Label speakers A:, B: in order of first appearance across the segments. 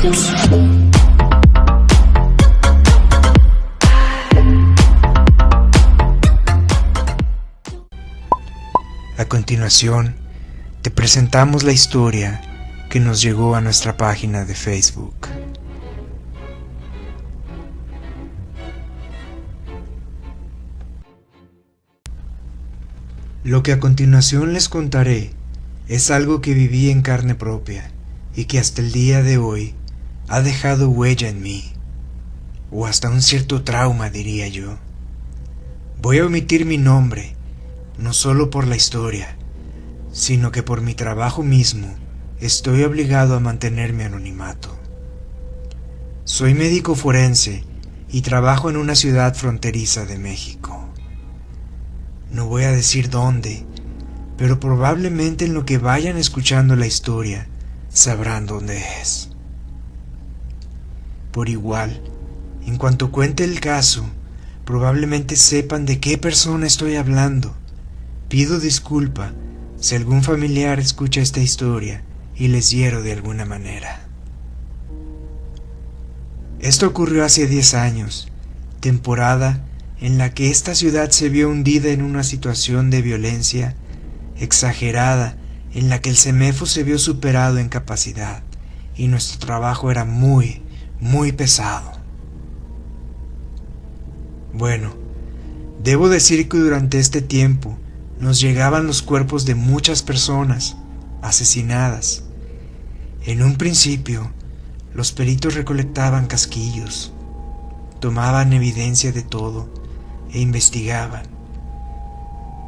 A: A continuación, te presentamos la historia que nos llegó a nuestra página de Facebook. Lo que a continuación les contaré es algo que viví en carne propia y que hasta el día de hoy ha dejado huella en mí, o hasta un cierto trauma, diría yo. Voy a omitir mi nombre, no solo por la historia, sino que por mi trabajo mismo estoy obligado a mantener mi anonimato. Soy médico forense y trabajo en una ciudad fronteriza de México. No voy a decir dónde, pero probablemente en lo que vayan escuchando la historia sabrán dónde es. Por igual, en cuanto cuente el caso, probablemente sepan de qué persona estoy hablando. Pido disculpa si algún familiar escucha esta historia y les hiero de alguna manera. Esto ocurrió hace 10 años, temporada en la que esta ciudad se vio hundida en una situación de violencia exagerada, en la que el CEMEFO se vio superado en capacidad y nuestro trabajo era muy pesado. Bueno, debo decir que durante este tiempo nos llegaban los cuerpos de muchas personas asesinadas. En un principio, los peritos recolectaban casquillos, tomaban evidencia de todo e investigaban.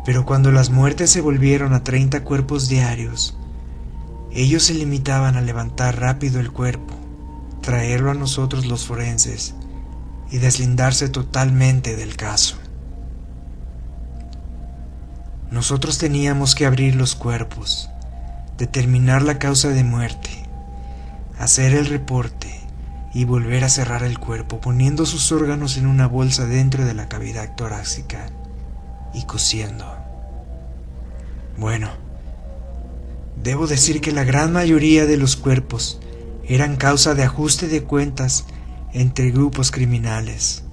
A: Pero cuando las muertes se volvieron a 30 cuerpos diarios, ellos se limitaban a levantar rápido el cuerpo, traerlo a nosotros los forenses y deslindarse totalmente del caso. Nosotros teníamos que abrir los cuerpos, determinar la causa de muerte, hacer el reporte y volver a cerrar el cuerpo poniendo sus órganos en una bolsa dentro de la cavidad torácica y cosiendo. Bueno, debo decir que la gran mayoría de los cuerpos eran causa de ajuste de cuentas entre grupos criminales.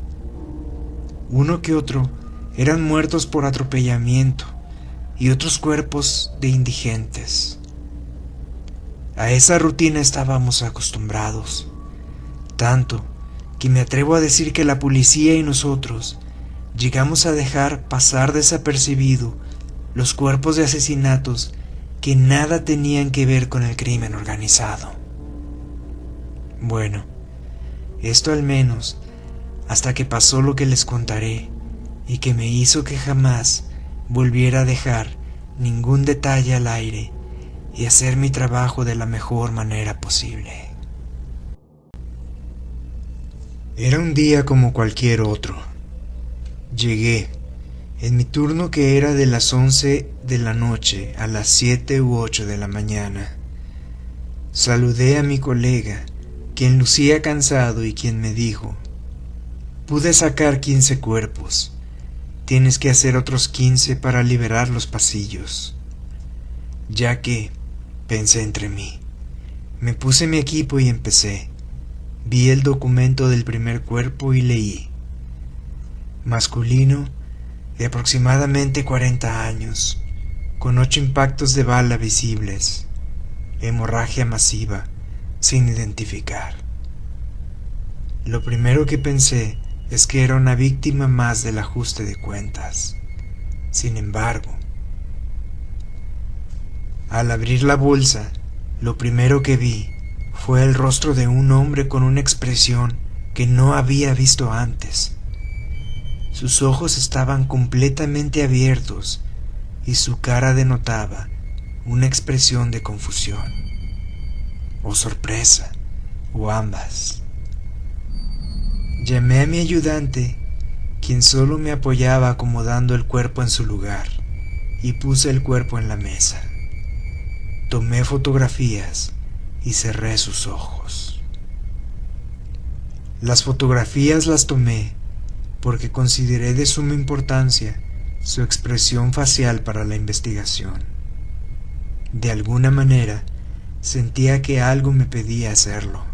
A: Uno que otro eran muertos por atropellamiento y otros cuerpos de indigentes. A esa rutina estábamos acostumbrados, tanto que me atrevo a decir que la policía y nosotros llegamos a dejar pasar desapercibido los cuerpos de asesinatos que nada tenían que ver con el crimen organizado. Bueno, esto al menos hasta que pasó lo que les contaré y que me hizo que jamás volviera a dejar ningún detalle al aire y hacer mi trabajo de la mejor manera posible. Era un día como cualquier otro. Llegué, en mi turno que era de las 11 de la noche a las 7 u 8 de la mañana. Saludé a mi colega, quien lucía cansado y quien me dijo: pude sacar 15 cuerpos. Tienes que hacer otros 15 para liberar los pasillos. Ya que, pensé entre mí, me puse mi equipo y empecé. Vi el documento del primer cuerpo y leí: masculino, de aproximadamente 40 años, con 8 impactos de bala visibles, hemorragia masiva, sin identificar. Lo primero que pensé es que era una víctima más del ajuste de cuentas. Sin embargo, al abrir la bolsa, lo primero que vi fue el rostro de un hombre con una expresión que no había visto antes. Sus ojos estaban completamente abiertos y su cara denotaba una expresión de confusión, o sorpresa, o ambas. Llamé a mi ayudante, quien solo me apoyaba acomodando el cuerpo en su lugar, y puse el cuerpo en la mesa. Tomé fotografías y cerré sus ojos. Las fotografías las tomé porque consideré de suma importancia su expresión facial para la investigación. De alguna manera, sentía que algo me pedía hacerlo.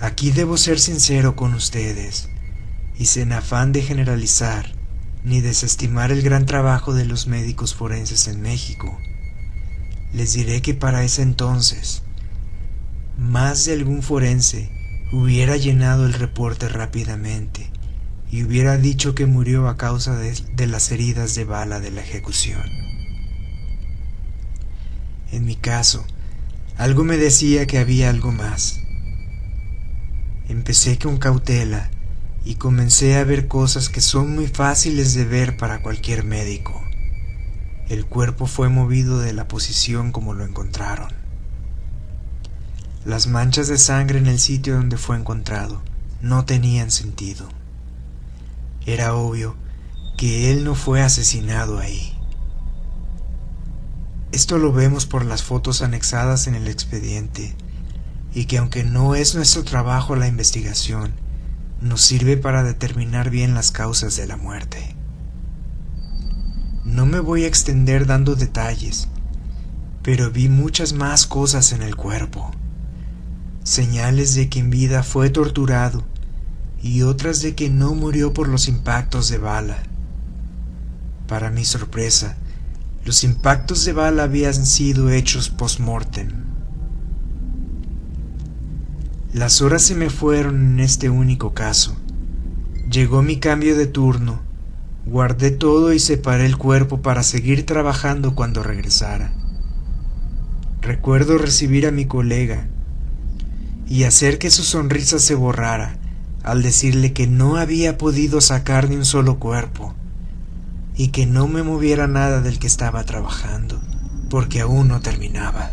A: Aquí debo ser sincero con ustedes, y sin afán de generalizar ni desestimar el gran trabajo de los médicos forenses en México, les diré que para ese entonces, más de algún forense hubiera llenado el reporte rápidamente y hubiera dicho que murió a causa de las heridas de bala de la ejecución. En mi caso, algo me decía que había algo más. Empecé con cautela y comencé a ver cosas que son muy fáciles de ver para cualquier médico. El cuerpo fue movido de la posición como lo encontraron. Las manchas de sangre en el sitio donde fue encontrado no tenían sentido. Era obvio que él no fue asesinado ahí. Esto lo vemos por las fotos anexadas en el expediente, y que aunque no es nuestro trabajo la investigación, nos sirve para determinar bien las causas de la muerte. No me voy a extender dando detalles, pero vi muchas más cosas en el cuerpo. Señales de que en vida fue torturado y otras de que no murió por los impactos de bala. Para mi sorpresa, los impactos de bala habían sido hechos post-mortem. Las horas se me fueron en este único caso. Llegó mi cambio de turno, guardé todo y separé el cuerpo para seguir trabajando cuando regresara. Recuerdo recibir a mi colega y hacer que su sonrisa se borrara al decirle que no había podido sacar ni un solo cuerpo y que no me moviera nada del que estaba trabajando, porque aún no terminaba.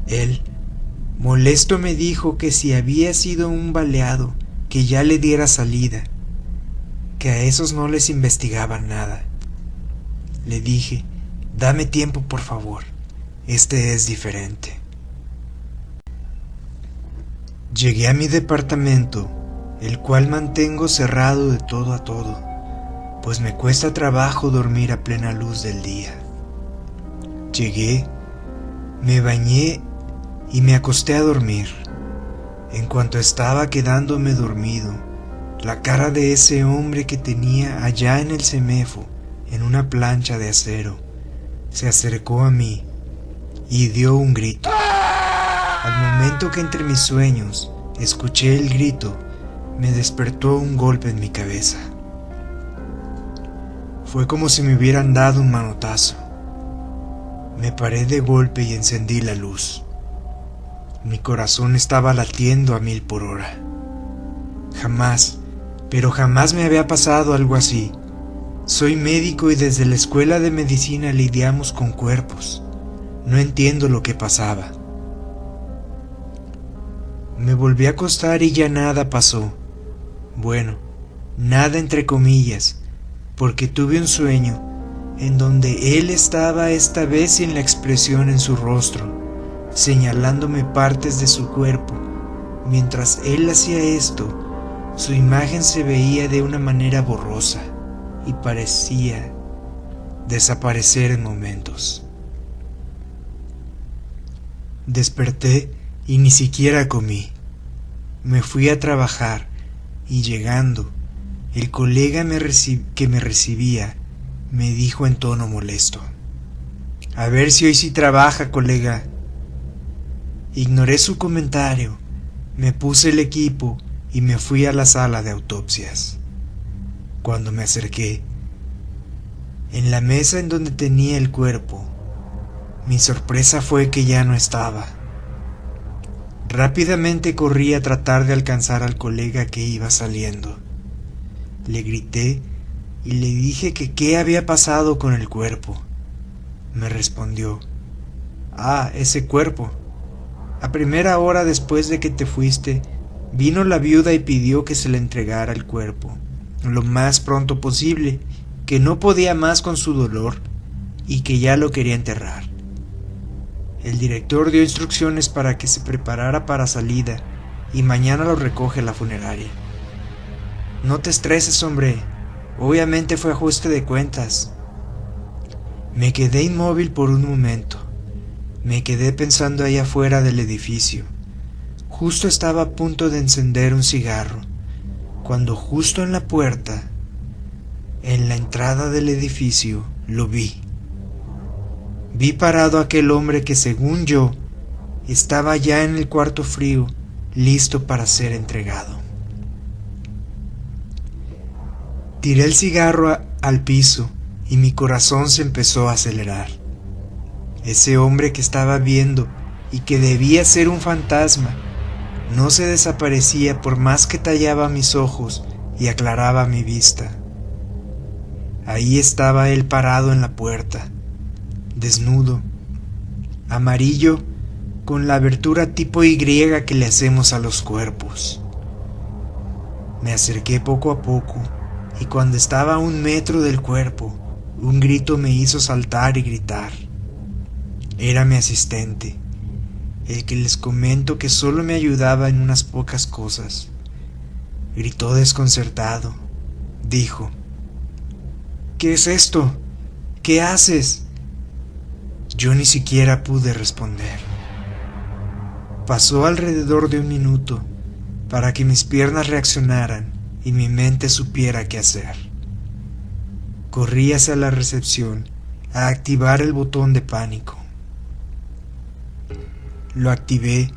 A: Él, molesto, me dijo que si había sido un baleado, que ya le diera salida, que a esos no les investigaban nada. Le dije, dame tiempo por favor, este es diferente. Llegué a mi departamento, el cual mantengo cerrado de todo a todo, pues me cuesta trabajo dormir a plena luz del día. Llegué, me bañé y me acosté a dormir. En cuanto estaba quedándome dormido, la cara de ese hombre que tenía allá en el CEMEFO, en una plancha de acero, se acercó a mí y dio un grito. Al momento que entre mis sueños escuché el grito, me despertó un golpe en mi cabeza. Fue como si me hubieran dado un manotazo. Me paré de golpe y encendí la luz. Mi corazón estaba latiendo a 1000 por hora. Jamás, pero jamás me había pasado algo así. Soy médico y desde la escuela de medicina lidiamos con cuerpos. No entiendo lo que pasaba. Me volví a acostar y ya nada pasó. Bueno, nada entre comillas, porque tuve un sueño en donde él estaba esta vez sin la expresión en su rostro, señalándome partes de su cuerpo. Mientras él hacía esto, su imagen se veía de una manera borrosa y parecía desaparecer en momentos. Desperté y ni siquiera comí. Me fui a trabajar y llegando, el colega que me recibía me dijo en tono molesto: a ver si hoy sí trabaja, colega. Ignoré su comentario, me puse el equipo y me fui a la sala de autopsias. Cuando me acerqué, en la mesa en donde tenía el cuerpo, mi sorpresa fue que ya no estaba. Rápidamente corrí a tratar de alcanzar al colega que iba saliendo. Le grité y le dije que qué había pasado con el cuerpo. Me respondió: ese cuerpo. A primera hora después de que te fuiste, vino la viuda y pidió que se le entregara el cuerpo lo más pronto posible, que no podía más con su dolor y que ya lo quería enterrar. El director dio instrucciones para que se preparara para salida y mañana lo recoge la funeraria. No te estreses, hombre. Obviamente fue ajuste de cuentas. Me quedé inmóvil por un momento. Me quedé pensando allá afuera del edificio, justo estaba a punto de encender un cigarro, cuando justo en la puerta, en la entrada del edificio, lo vi. Vi parado a aquel hombre que, según yo, estaba ya en el cuarto frío, listo para ser entregado. Tiré el cigarro al piso y mi corazón se empezó a acelerar. Ese hombre que estaba viendo y que debía ser un fantasma, no se desaparecía por más que tallaba mis ojos y aclaraba mi vista. Ahí estaba él parado en la puerta, desnudo, amarillo, con la abertura tipo Y que le hacemos a los cuerpos. Me acerqué poco a poco y cuando estaba a 1 metro del cuerpo, un grito me hizo saltar y gritar. Era mi asistente, el que les comento que solo me ayudaba en unas pocas cosas. Gritó desconcertado. Dijo: ¿Qué es esto? ¿Qué haces? Yo ni siquiera pude responder. Pasó alrededor de 1 minuto para que mis piernas reaccionaran y mi mente supiera qué hacer. Corrí hacia la recepción a activar el botón de pánico. Lo activé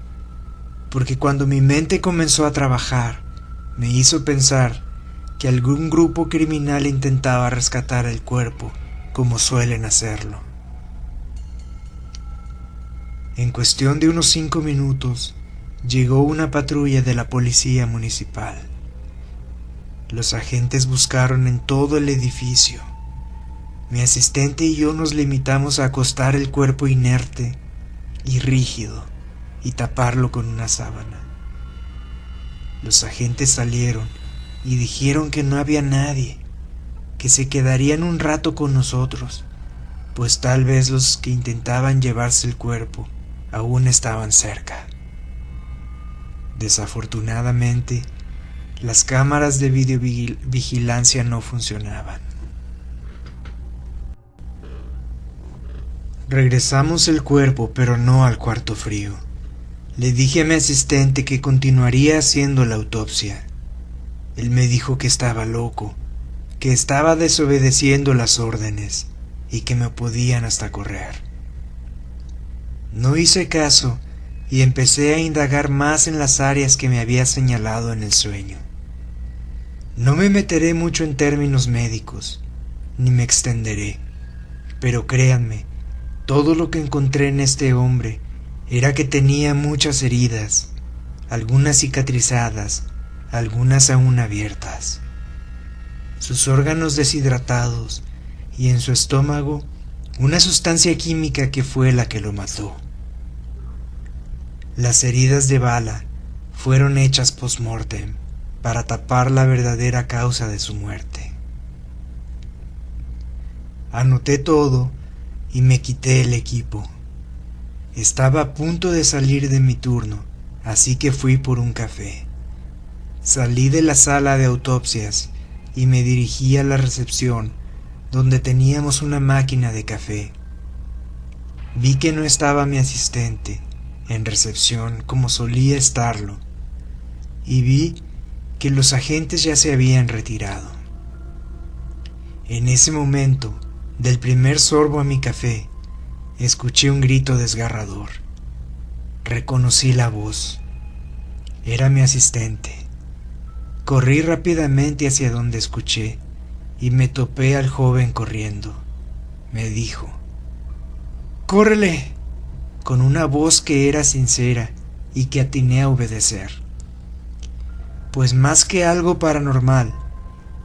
A: porque cuando mi mente comenzó a trabajar, me hizo pensar que algún grupo criminal intentaba rescatar el cuerpo, como suelen hacerlo. En cuestión de unos 5 minutos, llegó una patrulla de la policía municipal. Los agentes buscaron en todo el edificio. Mi asistente y yo nos limitamos a acostar el cuerpo inerte y rígido y taparlo con una sábana. Los agentes salieron y dijeron que no había nadie, que se quedarían un rato con nosotros, pues tal vez los que intentaban llevarse el cuerpo aún estaban cerca. Desafortunadamente, las cámaras de videovigilancia no funcionaban. Regresamos el cuerpo, pero no al cuarto frío. Le dije a mi asistente que continuaría haciendo la autopsia. Él me dijo que estaba loco, que estaba desobedeciendo las órdenes y que me podían hasta correr. No hice caso y empecé a indagar más en las áreas que me había señalado en el sueño. No me meteré mucho en términos médicos, ni me extenderé, pero créanme, todo lo que encontré en este hombre era que tenía muchas heridas, algunas cicatrizadas, algunas aún abiertas. Sus órganos deshidratados y en su estómago una sustancia química que fue la que lo mató. Las heridas de bala fueron hechas post-mortem para tapar la verdadera causa de su muerte. Anoté todo y me quité el equipo. Estaba a punto de salir de mi turno, así que fui por un café. Salí de la sala de autopsias y me dirigí a la recepción, donde teníamos una máquina de café. Vi que no estaba mi asistente en recepción como solía estarlo, y vi que los agentes ya se habían retirado. En ese momento, del primer sorbo a mi café, escuché un grito desgarrador. Reconocí la voz. Era mi asistente. Corrí rápidamente hacia donde escuché y me topé al joven corriendo. Me dijo: ¡Córrele!, con una voz que era sincera y que atiné a obedecer. Pues más que algo paranormal,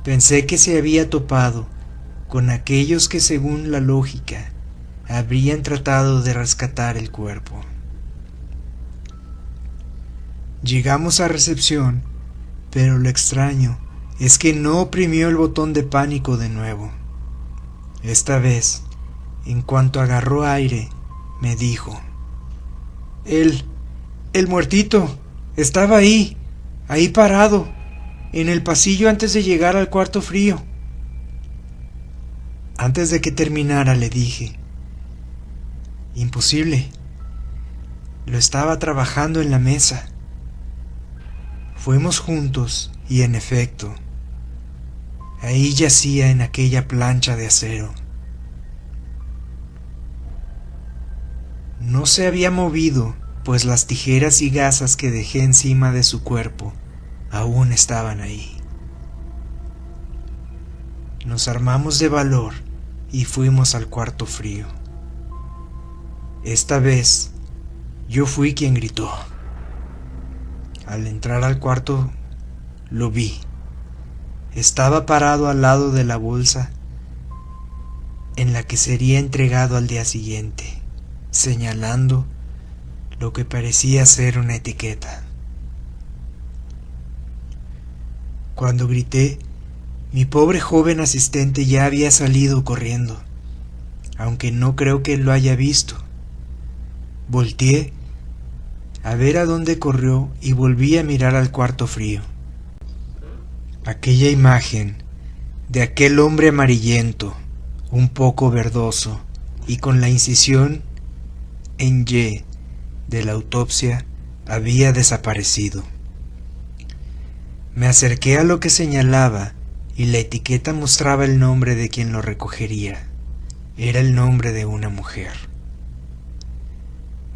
A: pensé que se había topado con aquellos que, según la lógica, habrían tratado de rescatar el cuerpo. Llegamos a recepción, pero lo extraño es que no oprimió el botón de pánico de nuevo. Esta vez, en cuanto agarró aire, me dijo: El muertito, estaba ahí parado, en el pasillo antes de llegar al cuarto frío. Antes de que terminara le dije: imposible. Lo estaba trabajando en la mesa. Fuimos juntos y en efecto, ahí yacía en aquella plancha de acero. No se había movido, pues las tijeras y gasas que dejé encima de su cuerpo aún estaban ahí. Nos armamos de valor y fuimos al cuarto frío. Esta vez, yo fui quien gritó. Al entrar al cuarto, lo vi. Estaba parado al lado de la bolsa en la que sería entregado al día siguiente, señalando lo que parecía ser una etiqueta. Cuando grité, mi pobre joven asistente ya había salido corriendo, aunque no creo que él lo haya visto. Volteé a ver a dónde corrió y volví a mirar al cuarto frío. Aquella imagen de aquel hombre amarillento, un poco verdoso y con la incisión en Y de la autopsia había desaparecido. Me acerqué a lo que señalaba y la etiqueta mostraba el nombre de quien lo recogería. Era el nombre de una mujer.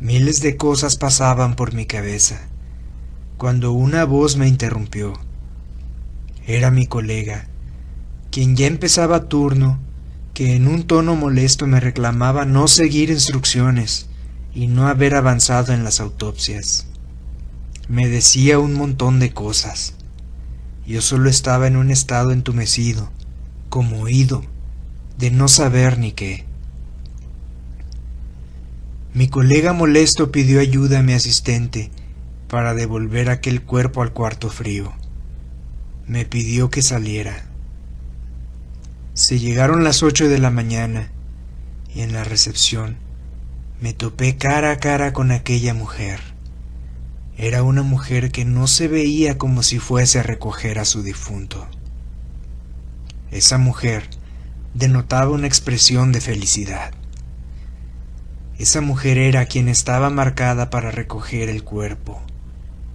A: Miles de cosas pasaban por mi cabeza cuando una voz me interrumpió. Era mi colega, quien ya empezaba turno, que en un tono molesto me reclamaba no seguir instrucciones y no haber avanzado en las autopsias. Me decía un montón de cosas. Yo solo estaba en un estado entumecido, como oído, de no saber ni qué. Mi colega molesto pidió ayuda a mi asistente para devolver aquel cuerpo al cuarto frío. Me pidió que saliera. Se llegaron las 8 de la mañana y en la recepción me topé cara a cara con aquella mujer. Era una mujer que no se veía como si fuese a recoger a su difunto. Esa mujer denotaba una expresión de felicidad. Esa mujer era quien estaba marcada para recoger el cuerpo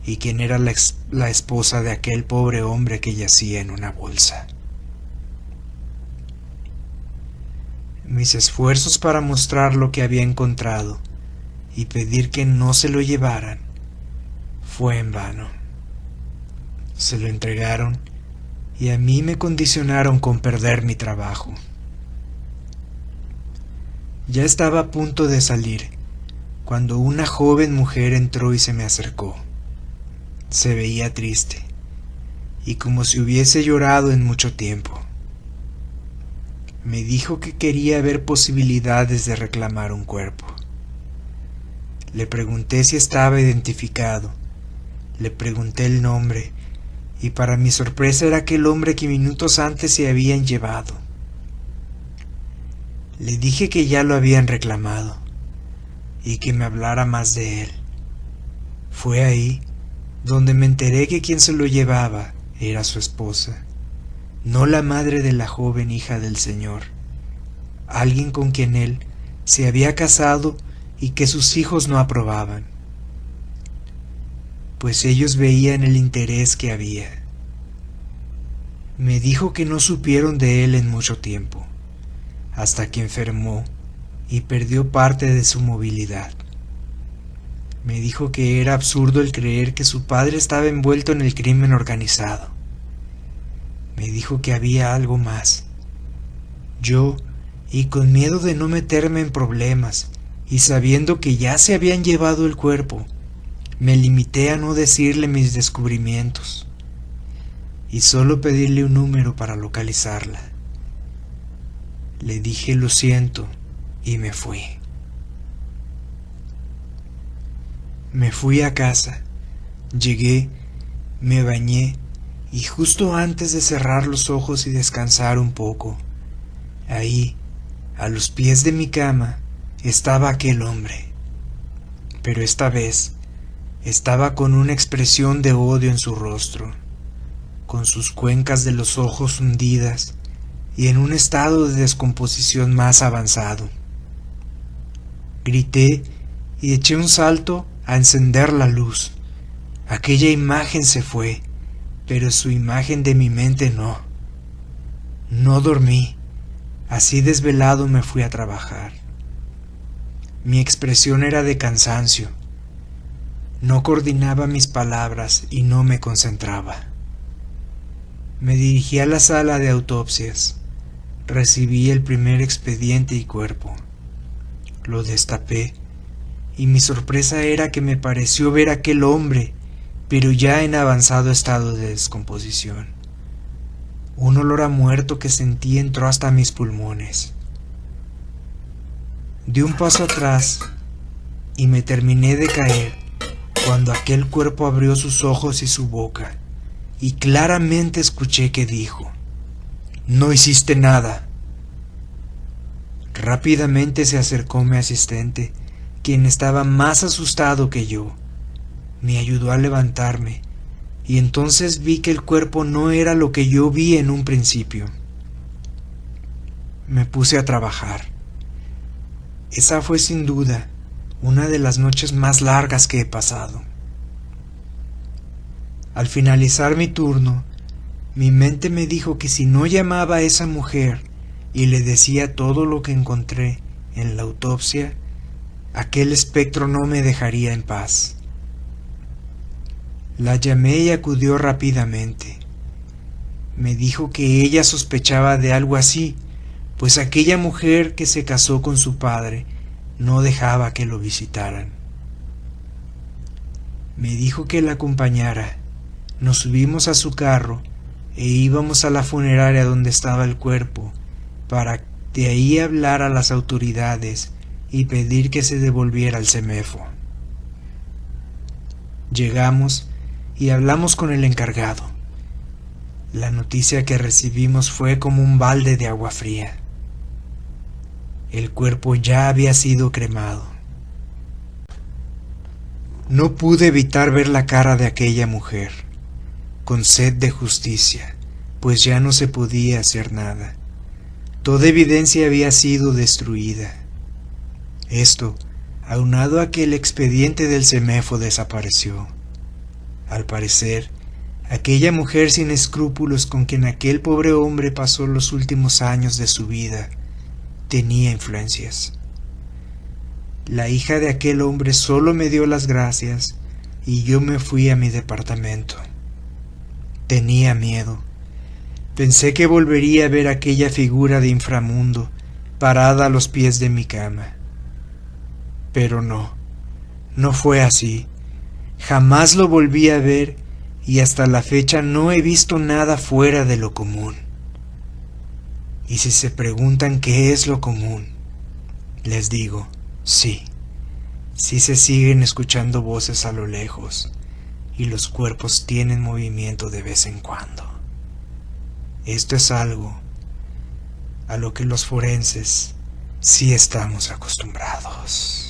A: y quien era la esposa de aquel pobre hombre que yacía en una bolsa. Mis esfuerzos para mostrar lo que había encontrado y pedir que no se lo llevaran fue en vano. Se lo entregaron y a mí me condicionaron con perder mi trabajo. Ya estaba a punto de salir cuando una joven mujer entró y se me acercó. Se veía triste y como si hubiese llorado en mucho tiempo. Me dijo que quería ver posibilidades de reclamar un cuerpo. Le pregunté si estaba identificado. Le pregunté el nombre y para mi sorpresa era aquel hombre que minutos antes se habían llevado. Le dije que ya lo habían reclamado y que me hablara más de él. Fue ahí donde me enteré que quien se lo llevaba era su esposa, no la madre de la joven hija del señor, alguien con quien él se había casado y que sus hijos no aprobaban, pues ellos veían el interés que había. Me dijo que no supieron de él en mucho tiempo, hasta que enfermó y perdió parte de su movilidad. Me dijo que era absurdo el creer que su padre estaba envuelto en el crimen organizado. Me dijo que había algo más. Yo, y con miedo de no meterme en problemas, y sabiendo que ya se habían llevado el cuerpo, me limité a no decirle mis descubrimientos, y solo pedirle un número para localizarla. Le dije lo siento y me fui. Me fui a casa, llegué, me bañé y justo antes de cerrar los ojos y descansar un poco, ahí, a los pies de mi cama, estaba aquel hombre. Pero esta vez estaba con una expresión de odio en su rostro, con sus cuencas de los ojos hundidas y en un estado de descomposición más avanzado. Grité y eché un salto a encender la luz, Aquella imagen se fue, pero su imagen de mi mente no. No dormí, así desvelado me fui a trabajar. Mi expresión era de cansancio. No coordinaba mis palabras y no me concentraba. Me dirigí a la sala de autopsias. Recibí el primer expediente y cuerpo. Lo destapé y mi sorpresa era que me pareció ver a aquel hombre, pero ya en avanzado estado de descomposición. Un olor a muerto que sentí entró hasta mis pulmones. Di un paso atrás y me terminé de caer cuando aquel cuerpo abrió sus ojos y su boca, y claramente escuché que dijo: «No hiciste nada». Rápidamente se acercó mi asistente, quien estaba más asustado que yo. Me ayudó a levantarme, y entonces vi que el cuerpo no era lo que yo vi en un principio. Me puse a trabajar. Esa fue sin duda una de las noches más largas que he pasado. Al finalizar mi turno, mi mente me dijo que si no llamaba a esa mujer y le decía todo lo que encontré en la autopsia, aquel espectro no me dejaría en paz. La llamé y acudió rápidamente. Me dijo que ella sospechaba de algo así, pues aquella mujer que se casó con su padre no dejaba que lo visitaran. Me dijo que la acompañara. Nos subimos a su carro e íbamos a la funeraria donde estaba el cuerpo, para de ahí hablar a las autoridades y pedir que se devolviera al CEMEFO. Llegamos y hablamos con el encargado. La noticia que recibimos fue como un balde de agua fría. El cuerpo ya había sido cremado. No pude evitar ver la cara de aquella mujer, con sed de justicia, pues ya no se podía hacer nada. Toda evidencia había sido destruida. Esto, aunado a que el expediente del CEMEFO desapareció. Al parecer, aquella mujer sin escrúpulos con quien aquel pobre hombre pasó los últimos años de su vida, tenía influencias. La hija de aquel hombre solo me dio las gracias y yo me fui a mi departamento. Tenía miedo. Pensé que volvería a ver aquella figura de inframundo parada a los pies de mi cama. Pero no fue así. Jamás lo volví a ver y hasta la fecha no he visto nada fuera de lo común. Y si se preguntan qué es lo común, les digo, sí se siguen escuchando voces a lo lejos y los cuerpos tienen movimiento de vez en cuando. Esto es algo a lo que los forenses sí estamos acostumbrados.